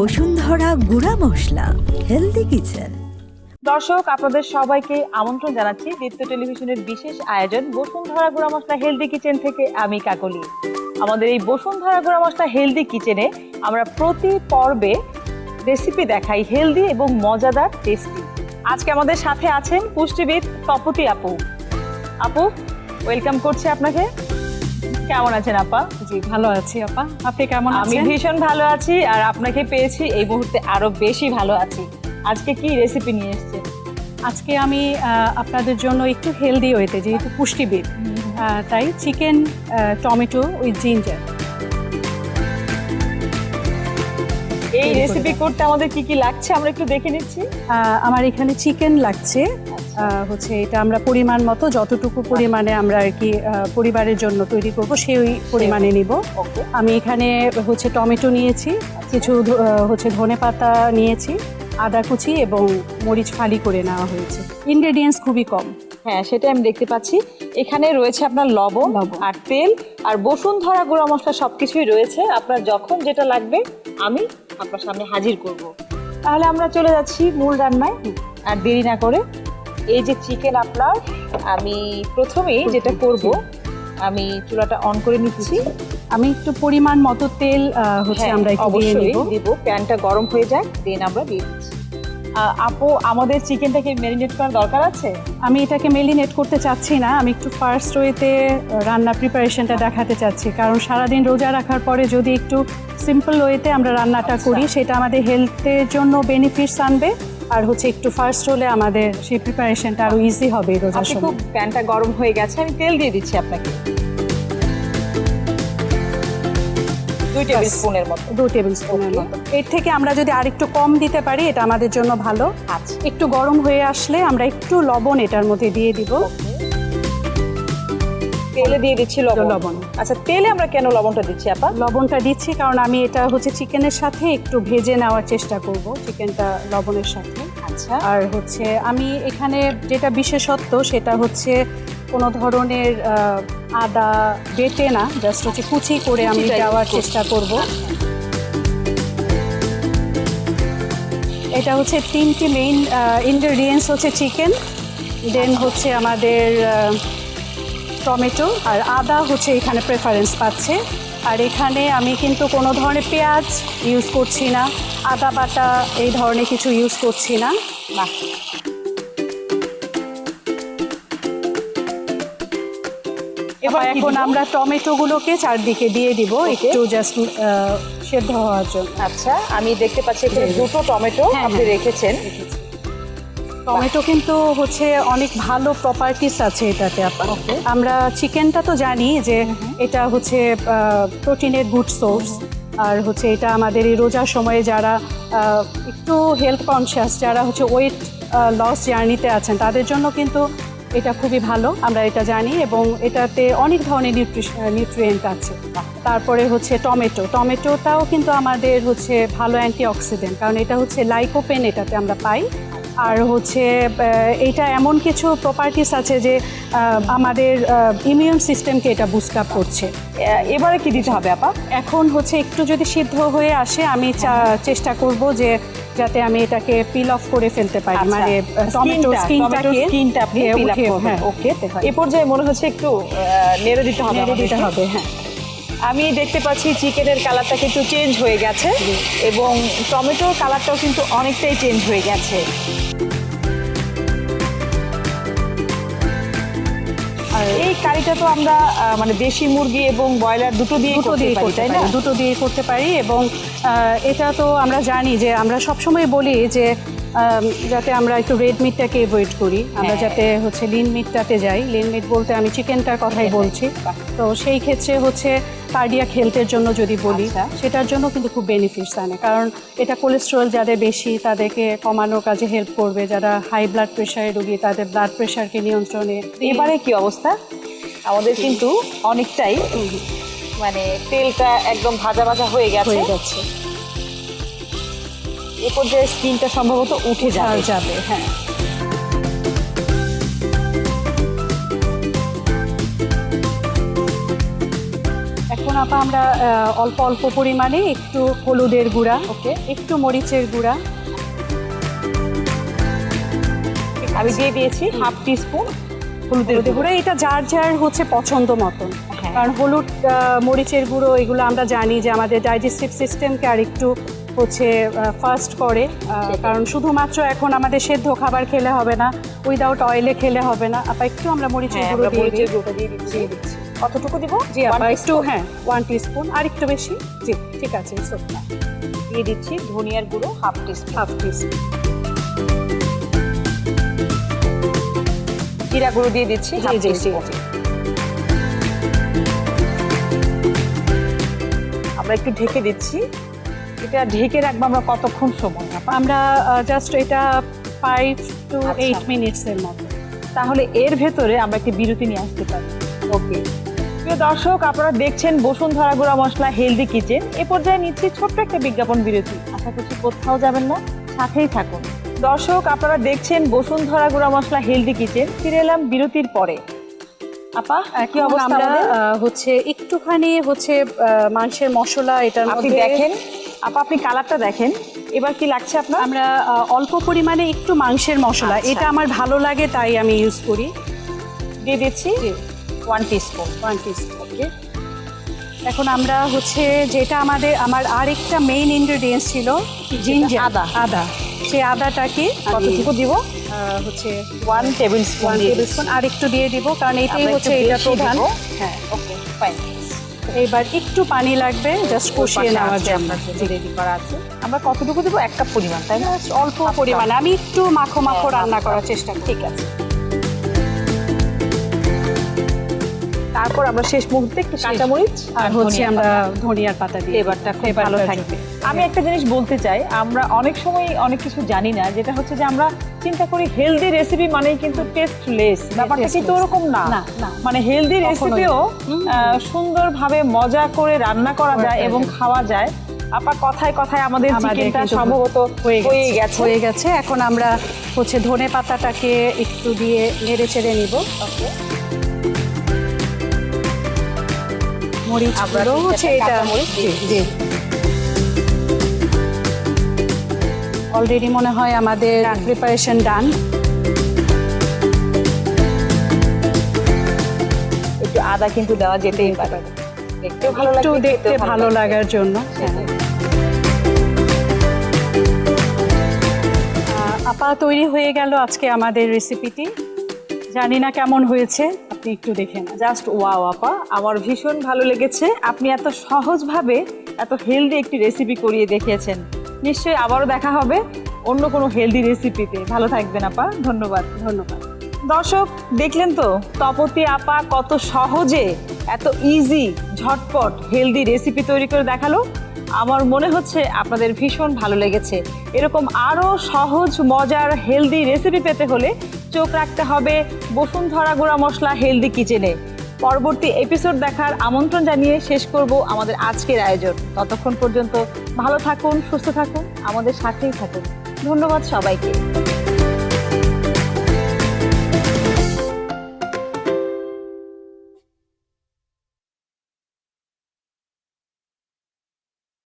বসুন্ধরা গুঁড়া মশলা healthy kitchen. দর্শক আপনাদের সবাইকে আমন্ত্রণ জানাচ্ছি দীপ্ত টেলিভিশনের বিশেষ আয়োজন বসুন্ধরা গুঁড়া মশলা হেলদি কিচেন থেকে আমি কাকলি। আমাদের এই বসুন্ধরা গুঁড়া মশলা হেলদি কিচেনে আমরা প্রতি পর্বে রেসিপি দেখাই হেলদি এবং মজাদার টেস্টি। আজকে আমাদের সাথে আছেন পুষ্টিবিদ তপতি আপু। আপু ওয়েলকাম করছি আপনাকে। কেমন আছেন আপা? জি ভালো আছি আপা, আপনি কেমন আছেন? আমি ভীষণ ভালো আছি, আর আপনাকে পেয়েছি এই মুহূর্তে আরো বেশি ভালো আছি। আজকে কি রেসিপি নিয়ে এসেছেন? আজকে আমি আপনাদের জন্য একটু হেলদি ওয়েতে, যেহেতু পুষ্টিবিদ, তাই চিকেন টমেটো উইথ জিঞ্জার। এই রেসিপি করতে আমাদের কি কি লাগছে আমরা একটু দেখে নিচ্ছি। আমার এখানে চিকেন লাগছে, হচ্ছে এটা আমরা পরিমাণ মতো যতটুকু পরিমাণে আমরা আর কি পরিবারের জন্য তৈরি করব সেই পরিমাণে নিব। আমি এখানে হচ্ছে টমেটো নিয়েছি, কিছু হচ্ছে ধনেপাতা নিয়েছি, আদা কুচি এবং মরিচ ফালি করে নেওয়া হয়েছে। ইনগ্রেডিয়েন্টস খুবই কম। হ্যাঁ সেটা আমি দেখতে পাচ্ছি। এখানে রয়েছে আপনার লবণ আর তেল আর বসুন্ধরা গুঁড়া মশলা সবকিছুই রয়েছে। আপনার যখন যেটা লাগবে আমি আপনার সামনে হাজির করব। তাহলে আমরা চলে যাচ্ছি মূল রান্নায় আর দেরি না করে। এই যে চিকেন আপনার, আমি প্রথমেই যেটা করব আমি চুলাটা অন করে নিচ্ছি। আমি একটু পরিমাণ মতো তেল হচ্ছে আমরা একটু দিয়ে দিব। প্যানটা গরম হয়ে যাক, দেন আমরা দিয়ে দিচ্ছি। আপু আমাদের চিকেনটাকে ম্যারিনেট করার দরকার আছে? আমি এটাকে মেরিনেট করতে চাচ্ছি না, আমি একটু ফার্স্ট ওয়েতে রান্না প্রিপারেশনটা দেখাতে চাচ্ছি। কারণ সারাদিন রোজা রাখার পরে যদি একটু সিম্পল ওয়েতে আমরা রান্নাটা করি সেটা আমাদের হেলথের জন্য বেনিফিটস আনবে, আর হচ্ছে একটু ফার্স্ট হলে আমাদের সেই প্রিপারেশনটা আরো ইজি হবে রোজার সময়। খুব প্যানটা গরম হয়ে গেছে, আমি তেল দিয়ে দিচ্ছি আপনাকে 2 টেবিল স্পুনের মতো। 2 টেবিল স্পুনের মতো। এর থেকে আমরা যদি আরেকটু কম দিতে পারি এটা আমাদের জন্য ভালো। আচ্ছা, একটু গরম হয়ে আসলে আমরা একটু লবণ এটার মধ্যে দিয়ে দিব। তেলে দিয়ে দিচ্ছি লবণ। আচ্ছা, তেলে আমরা কেন লবণটা দিচ্ছি আপা? লবণটা দিচ্ছি কারণ আমি এটা হচ্ছে চিকেনের সাথে একটু ভেজে নেওয়ার চেষ্টা করব, চিকেনটা লবণের সাথে। আচ্ছা, আর হচ্ছে আমি এখানে যেটা বিশেষত্ব সেটা হচ্ছে কোনো ধরনের আদা বেটে না, জাস্ট হচ্ছে কুচি করে আমি দেওয়ার চেষ্টা করব। এটা হচ্ছে 3টি মেইন ইনগ্রেডিয়েন্টস হচ্ছে চিকেন, দেন হচ্ছে আমাদের টমেটো আর আদা হচ্ছে এখানে প্রেফারেন্স পাচ্ছে। আর এখানে আমি কিন্তু কোনো ধরনের পেঁয়াজ ইউজ করছি না, আদা বাটা এই ধরনের কিছু ইউজ করছি না। এবার এখন আমরা টমেটোগুলোকে চারদিকে দিয়ে দিব একটু জাস্ট সেদ্ধ হওয়ার জন্য। আচ্ছা, আমি দেখতে পাচ্ছি এখানে 2টো টমেটো আপনি রেখেছেন। টমেটো কিন্তু হচ্ছে অনেক ভালো প্রপার্টিস আছে এটাতে। আমরা চিকেনটা তো জানি যে এটা হচ্ছে প্রোটিনের গুড সোর্স, আর হচ্ছে এটা আমাদের এই রোজার সময়ে যারা একটু হেলথ কনসিয়াস, যারা হচ্ছে ওয়েট লস জার্নিতে আছেন তাদের জন্য কিন্তু এটা খুবই ভালো, আমরা এটা জানি। এবং এটাতে অনেক ধরনের নিউট্রিয়েন্ট আছে। তারপরে হচ্ছে টমেটোটাও কিন্তু আমাদের হচ্ছে ভালো অ্যান্টিঅক্সিডেন্ট, কারণ এটা হচ্ছে লাইকোপেন এটাতে আমরা পাই। আর হচ্ছে এটা এমন কিছু প্রপার্টিস আছে যে আমাদের ইমিউন সিস্টেমকে এটা বুস্ট আপ করছে। এবারে কি দিতে হবে আপা? এখন হচ্ছে একটু যদি সিদ্ধ হয়ে আসে আমি চেষ্টা করব যে যাতে আমি এটাকে পিল অফ করে ফেলতে পারি, মানে টমেটো স্কিনটা আপনি পিল অফ করবেন। ওকে, এই পর্যায়ে মনে হচ্ছে একটু নেড়ে দিতে হবে। হ্যাঁ, আমি দেখতে পাচ্ছি চিকেনের কালারটা কিন্তু চেঞ্জ হয়ে গেছে এবং টমেটোর কালারটাও কিন্তু অনেকটাই চেঞ্জ হয়ে গেছে। আর এই কারিটা তো আমরা মানে দেশি মুরগি এবং ব্রয়লার দুটো দিয়ে করতে পারি। এবং এটা তো আমরা জানি যে আমরা সবসময় বলি যে যাতে আমরা একটু রেড মিটটাকে অ্যাভয়েড করি, আমরা যাতে হচ্ছে লিন মিটটাতে যাই। লিন মিট বলতে আমি চিকেনটার কথাই বলছি। তো সেই ক্ষেত্রে হচ্ছে কার্ডিয়াক হেলথের জন্য যদি বলি সেটার জন্য কিন্তু খুব বেনিফিটস আনে, কারণ এটা কোলেস্টেরল যাদের বেশি তাদেরকে কমানোর কাজে হেল্প করবে। যারা হাই ব্লাড প্রেশারের রোগী তাদের ব্লাড প্রেশারকে নিয়ন্ত্রণে। এবারে কি অবস্থা? আমাদের কিন্তু অনেকটাই মানে তেলটা একদম ভাজা ভাজা হয়ে গেছে। এ পর্যায়ে স্কিনটা সম্ভবত উঠে যাবে। হ্যাঁ, এখন এখন আপা আমরা অল্প অল্প পরিমাণে একটু হলুদের গুঁড়া, ওকে, একটু মরিচের গুঁড়া আমি দিয়ে দিয়েছি হাফ টিস্পুন হলুদের হলুদের গুঁড়া। এটা যার যার হচ্ছে পছন্দ মতন, কারণ হলুদ মরিচের গুঁড়ো এগুলো আমরা জানি যে আমাদের ডাইজেস্টিভ সিস্টেমকে আর একটু হচ্ছে ফাস্ট করে, কারণ শুধুমাত্র এখন আমাদের সেদ্ধ খাবার খেলে হবে না, উইদাউট অয়েলে খেলে হবে না। আপা একটু আমরা মরিচের গুঁড়ো দিয়ে দিচ্ছি। কতটুকু দিব? জি আপা একটু, হ্যাঁ 1 টিস্পুন, আর একটু বেশি। জি ঠিক আছে। দিয়ে দিচ্ছি ধনিয়ার গুঁড়ো হাফ টিস্পুন, জিরা গুঁড়ো দিয়ে দিচ্ছি হাফ টিস্পুন। আমরা একটু ঢেকে দিচ্ছি। এটা ঢেকে রাখবো আমরা কতক্ষণ সময়? আমরা জাস্ট এটা 5 to 8 মিনিটসের মতো। তাহলে এর ভেতরে আমরা একটি বিরতি নিয়ে আসতে পারি। ওকে, প্রিয় দর্শক, আপনারা দেখছেন বসুন্ধরা গুঁড়া মশলা হেলদি কিচেন। এ পর্যায়ে নিচ্ছি ছোট্ট একটা বিজ্ঞাপন বিরতি। আশা করছি কোথাও যাবেন না, সাথেই থাকুন। দর্শক, আপনারা দেখছেন বসুন্ধরা গুঁড়া মশলা হেলদি কিচেন। ফিরে এলাম বিরতির পরে। আপা কি অবস্থা? আমরা হচ্ছে একটুখানি হচ্ছে মাংসের মশলা এটার আপনি মধ্যে দেখেন আপা, আপনি কালারটা দেখেন। এবার কি লাগছে আপনার? আমরা অল্প পরিমাণে একটু মাংসের মশলা, এটা আমার ভালো লাগে তাই আমি ইউজ করি, দিয়ে দিচ্ছি 1 টিস্পুন। ওকে। এখন আমরা হচ্ছে যেটা আমার আরেকটা মেইন ইনগ্রেডিয়েন্টস ছিল জিঞ্জার, আদা। সেই আদাটাকে কতটুকু দিব? হচ্ছে 1 টেবিলস্পুন। আর একটু দিয়ে দিব, কারণ এটাই হচ্ছে এটা প্রধান। হ্যাঁ, ওকে, ফাইন। এবার একটু পানি লাগবে জাস্ট কষিয়ে নেওয়ার জন্য। রেডি করা আছে। আমরা কতটুকু দেবো? 1 কাপ পরিমাণ, তাই না? অল্প পরিমাণে, আমি একটু মাখো রান্না করার চেষ্টা করি। ঠিক আছে। তারপর আমরা শেষ মুহূর্তে একটু কাঁচামরিচ আর হচ্ছে আমরা ধনিয়ার পাতা দিয়ে ফ্লেভারটা খুব ভালো থাকবে। আমি একটা জিনিস বলতে চাই, আমরা অনেক সময় অনেক কিছু জানি না, যেটা হচ্ছে যে আমরা চিন্তা করি হেলদি রেসিপি মানেই কিন্তু টেস্টলেস। ব্যাপারটা কিন্তু ওরকম না। মানে হেলদি রেসিপিও সুন্দরভাবে মজা করে রান্না করা যায় এবং খাওয়া যায়। আপা কথায় কথায় আমাদের চিকেনটা সম্ভবত হয়ে গেছে। এখন আমরা হচ্ছে ধনে পাতাটাকে একটু দিয়ে নেড়ে চেড়ে নিব। ওকে, মরিচ গুঁড়ো হচ্ছে এটা জি অলরেডি মনে হয় আমাদের প্রিপারেশন ডান। একটু আদা কিন্তু দেওয়া যেতেই পারে, দেখতেও ভালো লাগে, দেখতে ভালো লাগার জন্য। আপা তৈরি হয়ে গেল আজকে আমাদের রেসিপিটি। জানি না কেমন হয়েছে, আপনি একটু দেখেন। জাস্ট ওয়াও আপা, আমার ভীষণ ভালো লেগেছে। আপনি এত সহজভাবে এত হেলদি একটি রেসিপি করিয়ে দেখিয়েছেন। নিশ্চয়ই আবারও দেখা হবে অন্য কোনো হেলদি রেসিপিতে। ভালো থাকবেন আপা, ধন্যবাদ। দর্শক দেখলেন তো তপতি আপা কত সহজে এত ইজি ঝটপট হেলদি রেসিপি তৈরি করে দেখালো। আমার মনে হচ্ছে আপনাদের ভীষণ ভালো লেগেছে। এরকম আরও সহজ মজার হেলদি রেসিপি পেতে হলে চোখ রাখতে হবে বসুন্ধরা গুঁড়া মশলা হেলদি কিচেনে। পরবর্তী এপিসোড দেখার আমন্ত্রণ জানিয়ে শেষ করব আমাদের আজকের আয়োজন। ততক্ষণ পর্যন্ত ভালো থাকুন, সুস্থ থাকুন, আমাদের সাথেই থাকুন। ধন্যবাদ সবাইকে।